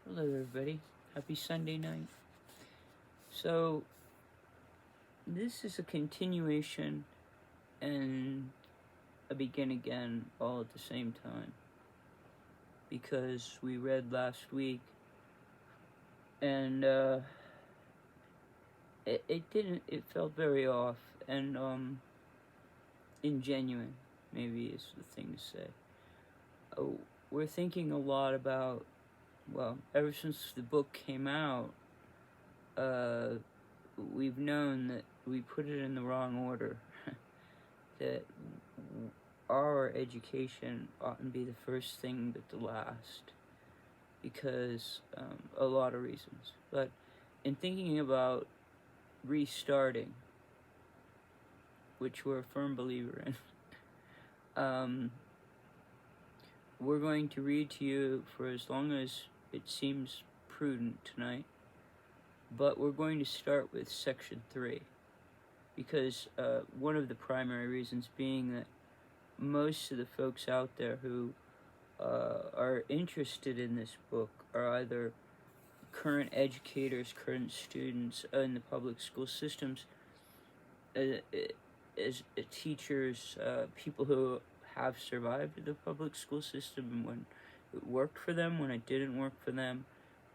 Hello, everybody. Happy Sunday night. So, this is a continuation and a begin again all at the same time. Because we read last week and it felt very off and ingenuine, maybe is the thing to say. Oh, we're thinking a lot about, well, ever since the book came out, we've known that we put it in the wrong order. That our education oughtn't be the first thing but the last, because a lot of reasons. But in thinking about restarting, which we're a firm believer in, we're going to read to you for as long as it seems prudent tonight, but we're going to start with section 3, because one of the primary reasons being that most of the folks out there who are interested in this book are either current educators, current students in the public school systems, as teachers, people who have survived the public school system when it worked for them, when it didn't work for them.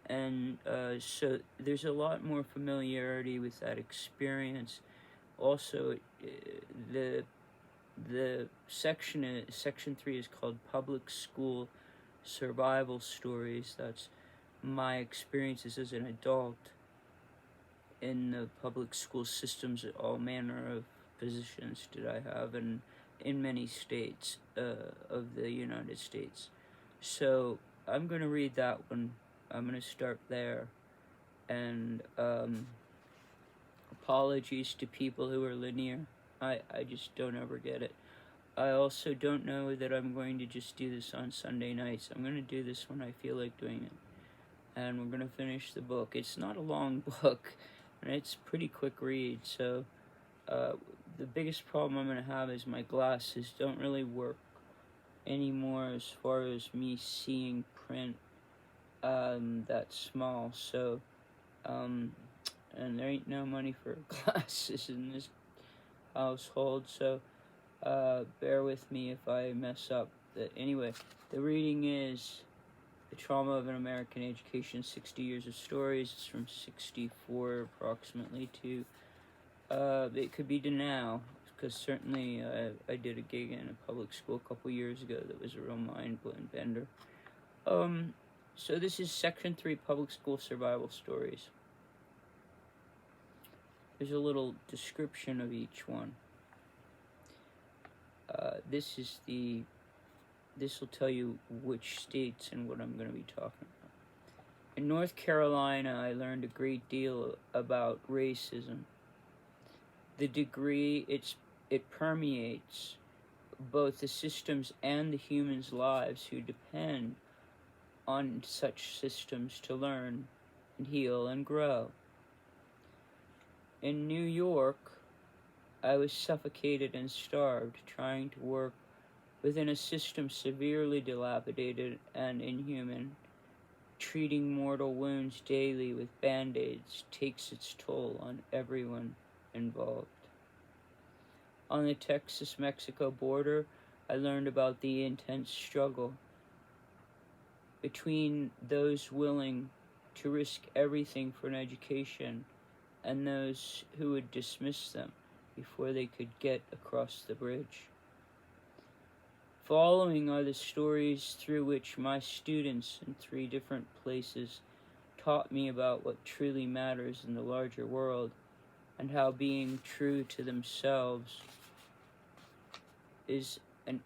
And so there's a lot more familiarity with that experience. Also, the section 3 is called Public School Survival Stories. That's my experiences as an adult in the public school systems. All manner of positions did I have, and in many states of the United States. So I'm going to read that one. I'm going to start there. And apologies to people who are linear. I just don't ever get it. I also don't know that I'm going to just do this on Sunday nights. I'm going to do this when I feel like doing it. And we're going to finish the book. It's not a long book, and it's a pretty quick read. So the biggest problem I'm going to have is my glasses don't really work anymore as far as me seeing print that small. So, and there ain't no money for glasses in this household, so bear with me if I mess up. Anyway, the reading is The Trauma of an American Education, 60 Years of Stories. It's from 64 approximately to, it could be to now, because certainly I did a gig in a public school a couple years ago that was a real mind-blowing bender. So this is section 3, Public School Survival Stories. There's a little description of each one. This will tell you which states and what I'm going to be talking about. In North Carolina, I learned a great deal about racism. The degree it permeates both the systems and the humans' lives who depend on such systems to learn and heal and grow. In New York, I was suffocated and starved trying to work within a system severely dilapidated and inhuman. Treating mortal wounds daily with band-aids takes its toll on everyone involved. On the Texas-Mexico border, I learned about the intense struggle between those willing to risk everything for an education and those who would dismiss them before they could get across the bridge. Following are the stories through which my students in 3 different places taught me about what truly matters in the larger world, and how being true to themselves is in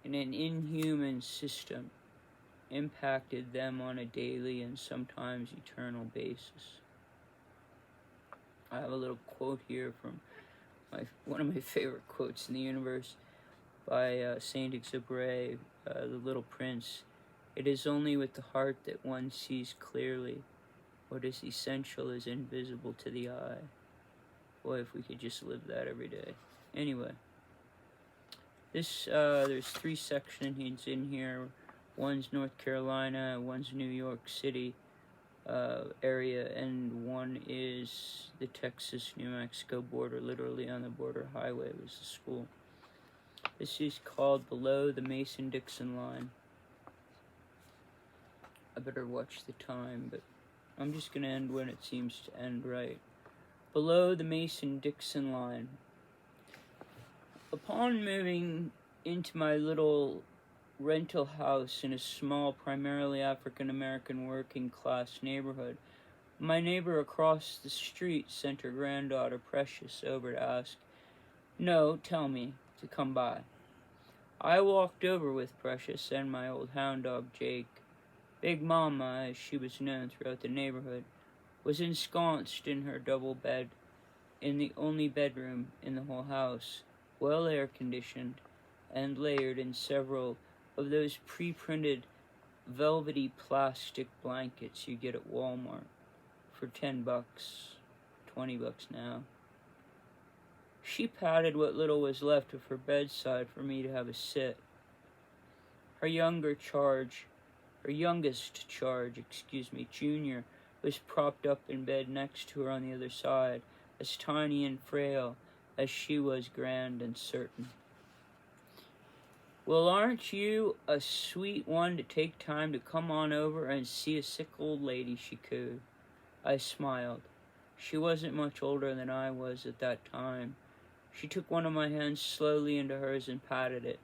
an inhuman system impacted them on a daily and sometimes eternal basis. I have a little quote here from one of my favorite quotes in the universe by Saint-Exupéry, The Little Prince. It is only with the heart that one sees clearly. What is essential is invisible to the eye. Boy, if we could just live that every day. Anyway, there's 3 sections in here. One's North Carolina, one's New York City area, and one is the Texas-New Mexico border, literally on the border highway was the school. This is called Below the Mason-Dixon Line. I better watch the time, but I'm just going to end when it seems to end right. Below the Mason-Dixon Line. Upon moving into my little rental house in a small, primarily African-American working-class neighborhood, my neighbor across the street sent her granddaughter, Precious, over to ask, "No, tell me, to come by." I walked over with Precious and my old hound dog, Jake. Big Mama, as she was known throughout the neighborhood, was ensconced in her double bed in the only bedroom in the whole house, well air-conditioned and layered in several of those pre-printed velvety plastic blankets you get at Walmart for $10, $20 now. She patted what little was left of her bedside for me to have a sit. Her youngest charge, Junior, was propped up in bed next to her on the other side, as tiny and frail as she was grand and certain. "Well, aren't you a sweet one to take time to come on over and see a sick old lady?" she cooed. I smiled. She wasn't much older than I was at that time. She took one of my hands slowly into hers and patted it.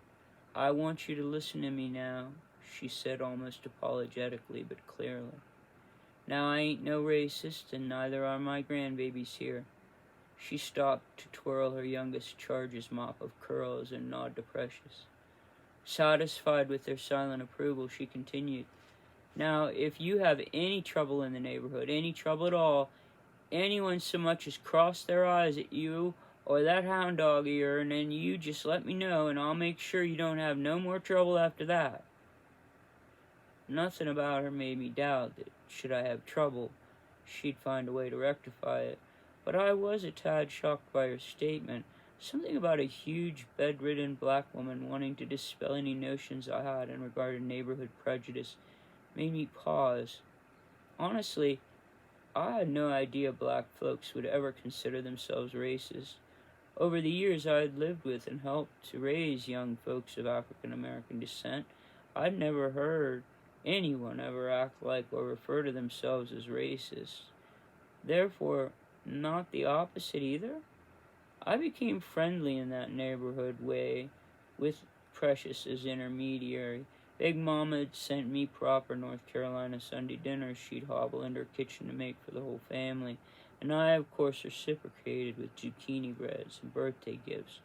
"I want you to listen to me now," she said almost apologetically, but clearly. "Now, I ain't no racist, and neither are my grandbabies here." She stopped to twirl her youngest charge's mop of curls and nod to Precious. Satisfied with their silent approval, she continued, "Now, if you have any trouble in the neighborhood, any trouble at all, anyone so much as cross their eyes at you or that hound dog of yourn, then you just let me know, and I'll make sure you don't have no more trouble after that." Nothing about her made me doubt that, should I have trouble, she'd find a way to rectify it, but I was a tad shocked by her statement. Something about a huge, bedridden black woman wanting to dispel any notions I had in regard to neighborhood prejudice made me pause. Honestly, I had no idea black folks would ever consider themselves racist. Over the years I had lived with and helped to raise young folks of African American descent, I'd never heard anyone ever act like or refer to themselves as racist. Therefore, not the opposite either. I became friendly in that neighborhood way with Precious as intermediary. Big Mama had sent me proper North Carolina Sunday dinners she'd hobble into her kitchen to make for the whole family, and I, of course, reciprocated with zucchini breads and birthday gifts,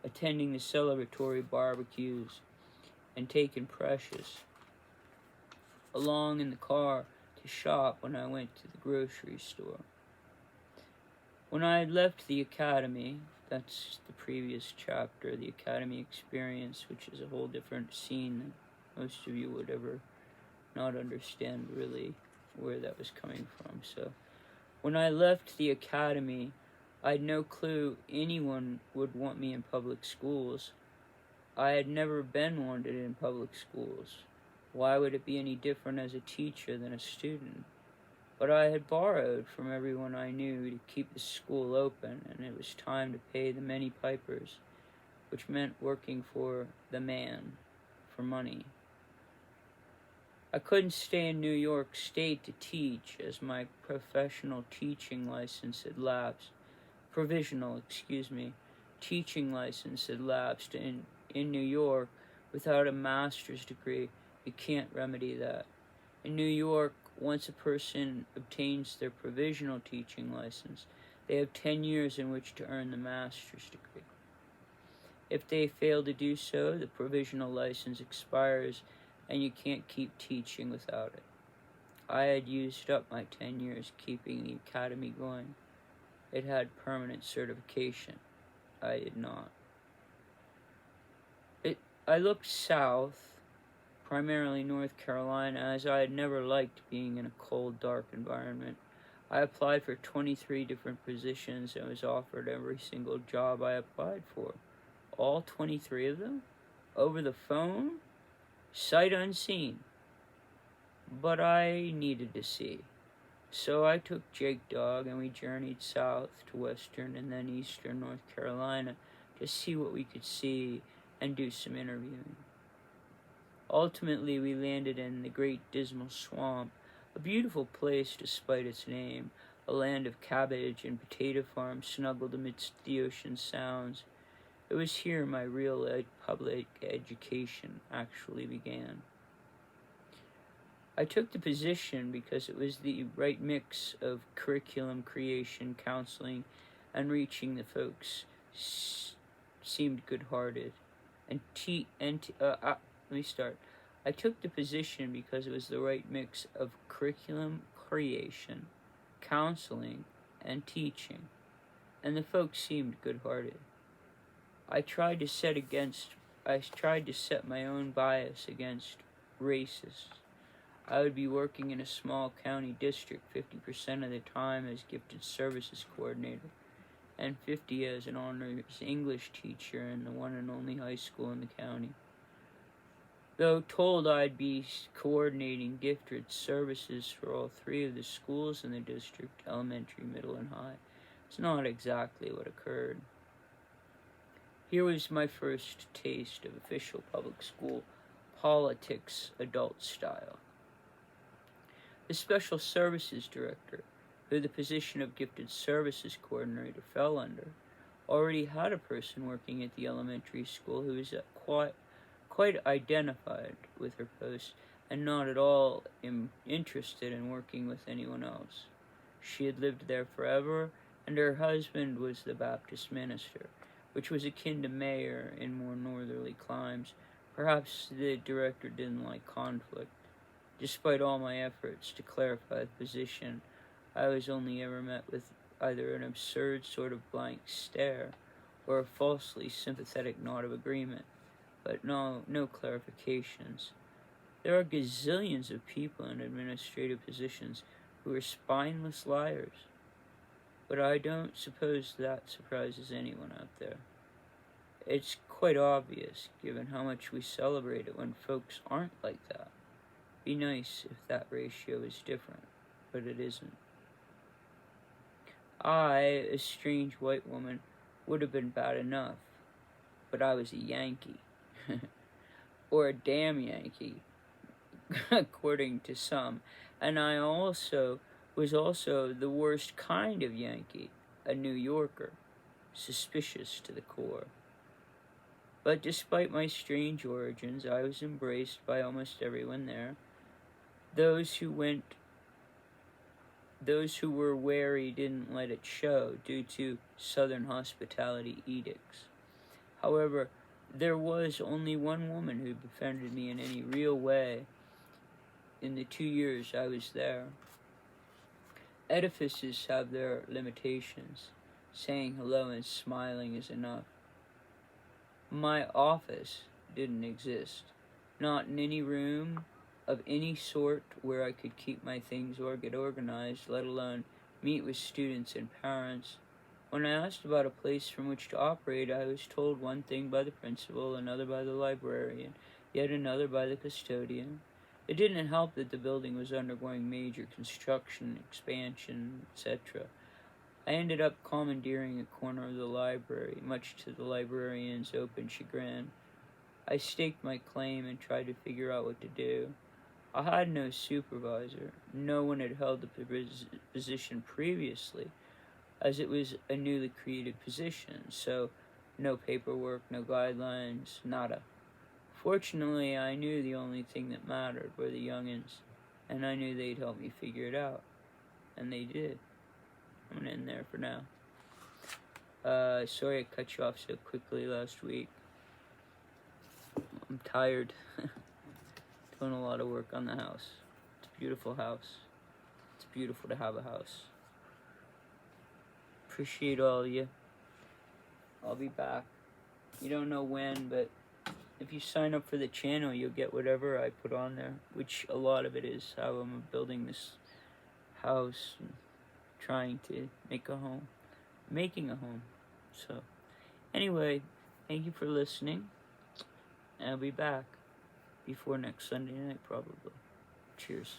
attending the celebratory barbecues, and taking Precious along in the car to shop when I went to the grocery store. When I had left the academy, that's the previous chapter, the academy experience, which is a whole different scene than most of you would ever not understand really where that was coming from. So when I left the academy, I had no clue anyone would want me in public schools. I had never been wanted in public schools. Why would it be any different as a teacher than a student? But I had borrowed from everyone I knew to keep the school open, and it was time to pay the many pipers, which meant working for the man for money. I couldn't stay in New York State to teach, as my provisional teaching license had lapsed in New York without a master's degree. You can't remedy that. In New York, once a person obtains their provisional teaching license, they have 10 years in which to earn the master's degree. If they fail to do so, the provisional license expires and you can't keep teaching without it. I had used up my 10 years keeping the academy going. It had permanent certification. I did not. I looked south, primarily North Carolina, as I had never liked being in a cold, dark environment. I applied for 23 different positions and was offered every single job I applied for. All 23 of them? Over the phone? sight unseen, but I needed to see. So I took Jake Dog and we journeyed south to western and then eastern North Carolina to see what we could see and do some interviewing. Ultimately, we landed in the Great Dismal Swamp, a beautiful place despite its name, a land of cabbage and potato farms snuggled amidst the ocean sounds. It was here my real public education actually began. I took the position because it was the right mix of curriculum creation, counseling, and reaching the folks seemed good-hearted. Let me start. I took the position because it was the right mix of curriculum creation, counseling, and teaching, and the folks seemed good-hearted. I tried to set my own bias against racists. I would be working in a small county district 50% of the time as gifted services coordinator, and 50 as an honors English teacher in the one and only high school in the county. Though told I'd be coordinating gifted services for all 3 of the schools in the district, elementary, middle, and high, it's not exactly what occurred. Here was my first taste of official public school politics, adult style. The special services director, who the position of gifted services coordinator fell under, already had a person working at the elementary school who was quite identified with her post and not at all interested in working with anyone else. She had lived there forever, and her husband was the Baptist minister, which was akin to mayor in more northerly climes. Perhaps the director didn't like conflict. Despite all my efforts to clarify the position, I was only ever met with either an absurd sort of blank stare or a falsely sympathetic nod of agreement, but no clarifications. There are gazillions of people in administrative positions who are spineless liars, but I don't suppose that surprises anyone out there. It's quite obvious, given how much we celebrate it when folks aren't like that. Be nice if that ratio is different, but it isn't. I, a strange white woman, would have been bad enough, but I was a Yankee. Or a damn Yankee, according to some, and I was also the worst kind of Yankee, a New Yorker, suspicious to the core. But despite my strange origins, I was embraced by almost everyone there. Those who were wary didn't let it show due to Southern hospitality edicts. However, there was only one woman who befriended me in any real way in the 2 years I was there. Edifices have their limitations. Saying hello and smiling is enough. My office didn't exist. Not in any room of any sort where I could keep my things or get organized, let alone meet with students and parents. When I asked about a place from which to operate, I was told one thing by the principal, another by the librarian, yet another by the custodian. It didn't help that the building was undergoing major construction, expansion, etc. I ended up commandeering a corner of the library, much to the librarian's open chagrin. I staked my claim and tried to figure out what to do. I had no supervisor. No one had held the position previously, as it was a newly created position, so no paperwork, no guidelines, nada. Fortunately, I knew the only thing that mattered were the youngins, and I knew they'd help me figure it out. And they did. I'm gonna end there for now. Sorry I cut you off so quickly last week. I'm tired. Doing a lot of work on the house. It's a beautiful house. It's beautiful to have a house. Appreciate all of you. I'll be back. You don't know when, but if you sign up for the channel, you'll get whatever I put on there, which a lot of it is how I'm building this house and trying to make a home. Making a home. So, anyway, thank you for listening. I'll be back. before next Sunday night, probably. Cheers.